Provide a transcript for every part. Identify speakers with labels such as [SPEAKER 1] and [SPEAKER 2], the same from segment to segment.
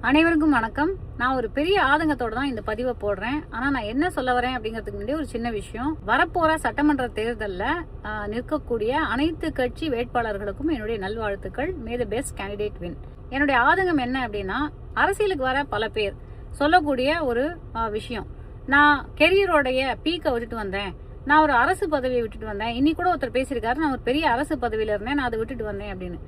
[SPEAKER 1] அனைவருக்கும் வணக்கம். நான் ஒரு பெரிய ஆதங்கத்தோட தான் இந்த பதிவை போடுறேன். ஆனா நான் என்ன சொல்ல வரேன் அப்படிங்கிறதுக்கு முன்னாடி ஒரு சின்ன விஷயம். வரப்போற சட்டமன்ற தேர்தல்ல நிற்கக்கூடிய அனைத்து கட்சி வேட்பாளர்களுக்கும் என்னுடைய நல்வாழ்த்துக்கள். மே தி பெஸ்ட் கேண்டிடேட் வின். என்னுடைய ஆதங்கம் என்ன அப்படின்னா, அரசியலுக்கு வர பல பேர் சொல்லக்கூடிய ஒரு விஷயம், நான் கெரியரோடைய பீக்கை விட்டுட்டு வந்தேன், நான் ஒரு அரசு பதவியை விட்டுட்டு வந்தேன். இன்னைக்கு கூட ஒருத்தர் பேசியிருக்காரு, நான் ஒரு பெரிய அரசு பதவியில இருந்தேன், நான் அதை விட்டுட்டு வந்தேன் அப்படின்னு.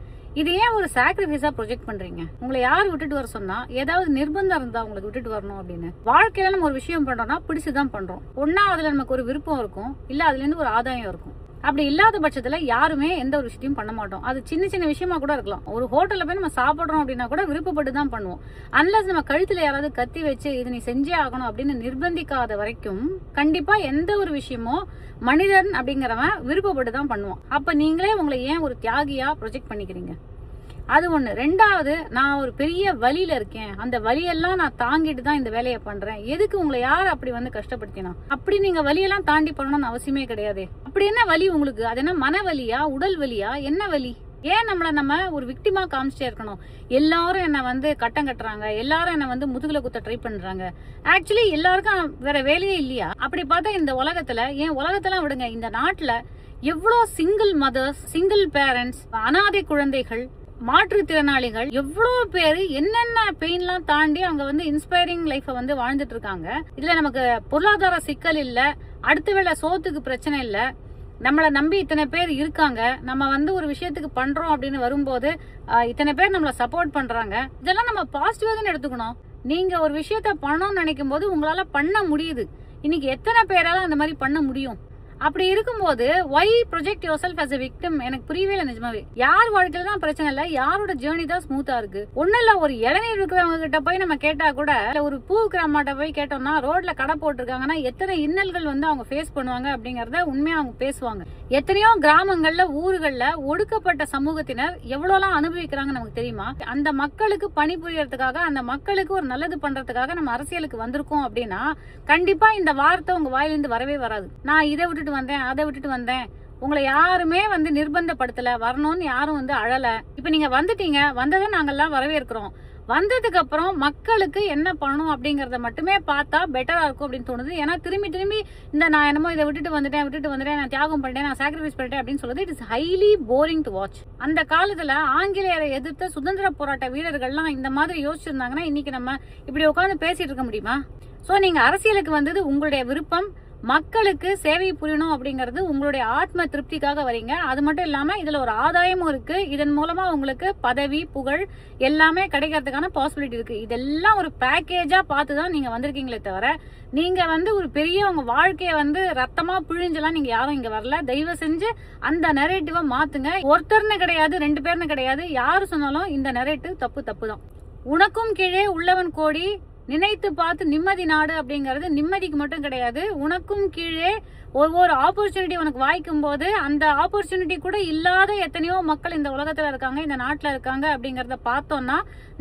[SPEAKER 1] இது ஏன் ஒரு சாக்ரிஃபைஸா ப்ரொஜெக்ட் பண்றீங்க? உங்களை யார் விட்டுட்டு வர சொன்னா? ஏதாவது நிர்பந்தம் இருந்தா உங்களுக்கு விட்டுட்டு வரணும் அப்படின்னு? வாழ்க்கையில நம்ம ஒரு விஷயம் பண்றோம்னா பிடிச்சுதான் பண்றோம். ஒன்னா அதுல நமக்கு ஒரு விருப்பம் இருக்கும், இல்ல அதுல இருந்து ஒரு ஆதாயம் இருக்கும். அப்படி இல்லாத பட்சத்துல யாருமே எந்த ஒரு விஷயத்தையும் பண்ண மாட்டோம். அது சின்ன சின்ன விஷயமா கூட இருக்கலாம். ஒரு ஹோட்டல்ல போய் நம்ம சாப்பிடுறோம் அப்படின்னா கூட விருப்பப்பட்டு தான் பண்ணுவோம். அன்லஸ் நம்ம கழுத்துல யாராவது கத்தி வச்சு இது நீ செஞ்சே ஆகணும் அப்படின்னு நிர்பந்திக்காத வரைக்கும் கண்டிப்பா எந்த ஒரு விஷயமோ மனிதன் அப்படிங்கிறவன் விருப்பப்பட்டு தான் பண்ணுவோம். அப்ப நீங்களே உங்களை ஏன் ஒரு தியாகியா ப்ரொஜெக்ட் பண்ணிக்கிறீங்க? அது ஒண்ணு. ரெண்டாவது, நான் ஒரு பெரிய வலியில இருக்கேன், அந்த வலியெல்லாம் நான் தாங்கிட்டு தான் இந்த வேலையை பண்றேன். எதுக்கு உங்களை யார் அப்படி வந்து கஷ்டப்படுத்தினா? அப்படி நீங்க வலியெல்லாம் தாண்டி பண்ணணும்னு அவசியமே கிடையாது. அப்படி என்ன வலி உங்களுக்கு? அது என்ன மன வலியா, உடல் வலியா, என்ன வலி? ஏன் நம்ம ஒரு விக்டிமா காமிச்சிட்டே இருக்கணும்? எல்லாரும் என்ன வந்து கட்டம் கட்டுறாங்க, எல்லாரும் என்ன வந்து முதுகுல குத்த ட்ரை பண்றாங்க. ஆக்சுவலி எல்லாருக்கும் வேற வேலையே இல்லையா? அப்படி பார்த்தா இந்த உலகத்துல, ஏன் உலகத்தெல்லாம் விடுங்க, இந்த நாட்டுல எவ்வளவு சிங்கிள் மதர்ஸ், சிங்கிள் பேரண்ட்ஸ், அனாதை குழந்தைகள், மாற்றுத்திறனாளிகள், எவ்வளவு பேரு என்னென்ன பெயின்லாம் தாண்டி அவங்க வந்து இன்ஸ்பைரிங் லைஃப வந்து வாழ்ந்துட்டு இருக்காங்க. இதுல நமக்கு பொருளாதார சிக்கல் இல்ல, அடுத்த வேளை சோத்துக்கு பிரச்சனை இல்ல, நம்மள நம்பி இத்தனை பேர் இருக்காங்க, நம்ம வந்து ஒரு விஷயத்துக்கு பண்றோம் அப்படின்னு வரும்போது இத்தனை பேர் நம்மள சப்போர்ட் பண்றாங்க. இதெல்லாம் நம்ம பாசிட்டிவா தான் எடுத்துக்கணும். நீங்க ஒரு விஷயத்த பண்ணணும்னு நினைக்கும் போது உங்களால பண்ண முடியுது. இன்னைக்கு எத்தனை பேரால அந்த மாதிரி பண்ண முடியும்? அப்படி இருக்கும்போது why project yourself as a victim? எனக்கு புரியவே இல்லை நிஜமாவே. யார் வாழ்க்கையில தான் பிரச்சனை இல்ல, யாரோட ஜேர்னி தான் ஸ்மூத்தா இருக்கு. ஒண்ணு இல்ல, ஒரு இளநீர் இருக்கிறவங்க கிட்ட போய் நம்ம கேட்டா கூட, ஒரு பூ கிராமாட்ட போய் கேட்டோம்னா, ரோட்ல கடை போட்டிருக்காங்கன்னா எத்தனை இன்னல்கள் வந்து அவங்க ஃபேஸ் பண்ணுவாங்க அப்படிங்கறத உண்மையா அவங்க பேசுவாங்க. எத்தனையோ கிராமங்கள்ல, ஊர்கள்ல ஒடுக்கப்பட்ட சமூகத்தினர் எவ்வளவுலாம் அனுபவிக்கிறாங்க நமக்கு தெரியுமா? அந்த மக்களுக்கு பணிபுரியறதுக்காக, அந்த மக்களுக்கு ஒரு நல்லது பண்றதுக்காக நம்ம அரசியலுக்கு வந்திருக்கோம் அப்படின்னா கண்டிப்பா இந்த வார்த்தை உங்க வாயிலிருந்து வரவே வராது. நான் இதை விட்டுட்டு வந்தேன், அதை விட்டுட்டு வந்தேன். உங்களை யாருமே வந்து நிர்பந்தப்படுத்தல, வரணும்னு யாரும் வந்து அழல. இப்ப நீங்க வந்துட்டீங்க, வந்ததை நாங்கெல்லாம் வரவேற்கிறோம். வந்ததுக்கு அப்புறம் மக்களுக்கு என்ன பண்ணணும் அப்படிங்கறத மட்டுமே பார்த்தா பெட்டரா இருக்கும் அப்படின்னு தோணுது. ஏன்னா திரும்பி திரும்பி இந்த நான் என்னமோ இதை விட்டுட்டு வந்துட்டேன், நான் தியாகம் பண்ணிட்டேன், நான் சாக்ரிஃபைஸ் பண்ணிட்டேன் அப்படின்னு சொல்றது it is highly boring to watch. அந்த காலத்துல ஆங்கிலேயரை எதிர்த்த சுதந்திர போராட்ட வீரர்கள்லாம் இந்த மாதிரி யோசிச்சிருந்தாங்கன்னா இன்னைக்கு நம்ம இப்படி உட்காந்து பேசிட்டு இருக்க முடியுமா? சோ நீங்க அரசியலுக்கு வந்தது உங்களுடைய விருப்பம், மக்களுக்கு சேவை புரியணும் அப்படிங்கறது உங்களுடைய ஆத்ம திருப்திக்காக வரீங்க. அது மட்டும் இல்லாம இதுல ஒரு ஆதாயமும் இருக்கு. இதன் மூலமா உங்களுக்கு பதவி, புகழ் எல்லாமே கிடைக்கிறதுக்கான பாசிபிலிட்டி இருக்கு. இதெல்லாம் ஒரு பேக்கேஜா பார்த்துதான் நீங்க வந்திருக்கீங்களே தவிர, நீங்க வந்து ஒரு பெரிய உங்க வாழ்க்கைய வந்து ரத்தமா பிழிஞ்செல்லாம் நீங்க யாரும் இங்க வரல. தயவு செஞ்சு அந்த நரேட்டிவ மாத்துங்க. ஒருத்தர்னு கிடையாது, ரெண்டு பேர்னு கிடையாது, யாரு சொன்னாலும் இந்த நரேட்டிவ் தப்பு தான். உனக்கும் கீழே உள்ளவன் கோடி, நினைத்து பார்த்து நிம்மதி நாடு அப்படிங்கறது நிம்மதிக்கு மட்டும் கிடையாது. உனக்கும் கீழே ஒவ்வொரு ஆப்பர்ச்சுனிட்டி உனக்கு வாய்க்கும் போது அந்த ஆப்பர்ச்சுனிட்டி கூட இல்லாத எத்தனையோ மக்கள் இந்த உலகத்துல இருக்காங்க, இந்த நாட்டுல இருக்காங்க அப்படிங்கறத பார்த்தோம்னா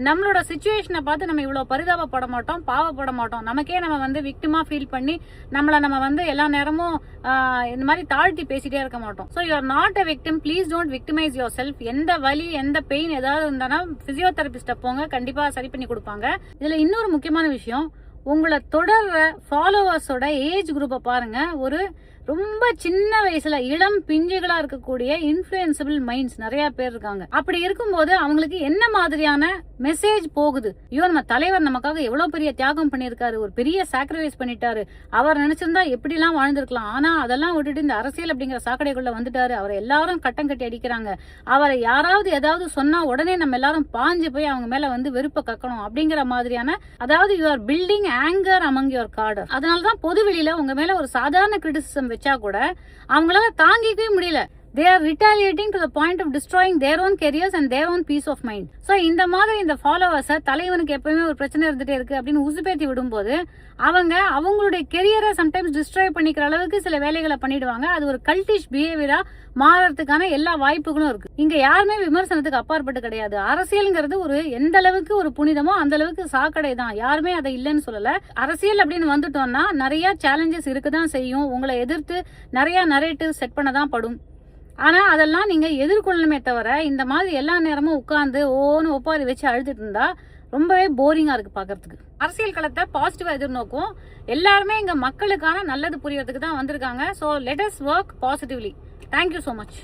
[SPEAKER 1] நம்மளோட சிச்சுவேஷனை பார்த்து நம்ம இவ்வளவு பரிதாபப்பட மாட்டோம், பாவப்பட மாட்டோம். நமக்கே நம்ம வந்து விக்டிமா ஃபீல் பண்ணி நம்ம வந்து எல்லா நேரமும் இந்த மாதிரி தாழ்த்தி பேசிட்டே இருக்க மாட்டோம். So you are not a victim. Please don't victimise your self. எந்த வலி, எந்த பெயின் ஏதாவது இருந்தானா பிசியோதெரபிஸ்ட போங்க, கண்டிப்பா சரி பண்ணி கொடுப்பாங்க. இதுல இன்னொரு முக்கியமான விஷயம், உங்களை தொடர்ற ஃபாலோவர்ஸோட ஏஜ் குரூப்பை பாருங்க. ஒரு ரொம்ப சின்ன வயசுல இளம் பிஞ்சுகளா இருக்கக்கூடிய இன்ஃபுளுன்சபிள் மைண்ட்ஸ் நிறைய பேர் இருக்காங்க. அப்படி இருக்கும்போது அவங்களுக்கு என்ன மாதிரியான மெசேஜ் போகுது? ஐயோ, நம்ம தலைவர் நமக்காக எவ்வளவு பெரிய தியாகம் பண்ணிருக்காரு, ஒரு பெரிய சாக்ரிஃபைஸ் பண்ணிட்டாரு, அவர் நினைச்சிருந்தா எப்படி எல்லாம் வாழ்ந்திருக்கலாம், ஆனா அதெல்லாம் விட்டுட்டு இந்த அரசியல் அப்படிங்கிற சாக்கடைக்குள்ள வந்துட்டாரு, அவரை எல்லாரும் கட்டம் கட்டி அடிக்கிறாங்க, அவரை யாராவது ஏதாவது சொன்னா உடனே நம்ம எல்லாரும் பாஞ்சு போய் அவங்க மேல வந்து வெறுப்ப கக்கணும் அப்படிங்கிற மாதிரியான, அதாவது you are building anger among your cadre. அதனாலதான் பொது வெளியில உங்க மேல ஒரு சாதாரண கிரிட்டிசிசம் வச்சா கூட அவங்களால தாங்கிக்கவே முடியல. They are retaliating to the point of destroying their own careers and their own peace of mind. So இந்த மாதிரி இந்த ஃபாலோவர்ஸ் தலைவனுக்கு எப்பவுமே ஒரு பிரச்சனை இருந்துட்டே இருக்கு அப்படின்னு உசுப்பேத்தி விடும்போது அவங்க அவங்களுடைய கெரியரை சம்டைம்ஸ் டிஸ்ட்ராய் பண்ணிக்கிற அளவுக்கு சில வேலைகளை பண்ணிடுவாங்க. அது ஒரு கல்டிஷ் பிஹேவியரா மாறறதுக்கான எல்லா வாய்ப்புகளும் இருக்கு. இங்க யாருமே விமர்சனத்துக்கு அப்பாற்பட்டு கிடையாது. அரசியல்ங்கிறது ஒரு எந்த அளவுக்கு ஒரு புனிதமோ அந்த அளவுக்கு சாக்கடை தான். யாருமே அதை இல்லைன்னு சொல்லல. அரசியல் அப்படின்னு வந்துட்டோம்னா நிறைய சேலஞ்சஸ் இருக்குதான் செய்யும். உங்களை எதிர்த்து நிறைய நரேட்டிவ் செட் பண்ணதான் படும். ஆனா அதெல்லாம் நீங்க எதிர்கொள்ளணுமே தவிர இந்த மாதிரி எல்லா நேரமும் உட்கார்ந்து ஓன்னு ஒப்பாரி வச்சு அழுதுட்டு இருந்தா ரொம்பவே போரிங்கா இருக்கு பாக்குறதுக்கு. அரசியல் களத்தை பாசிட்டிவா எதிர்நோக்கும். எல்லாருமே இங்க மக்களுக்கான நல்லது புரியறதுக்கு தான் வந்திருக்காங்க. So let us work positively. Thank you so much.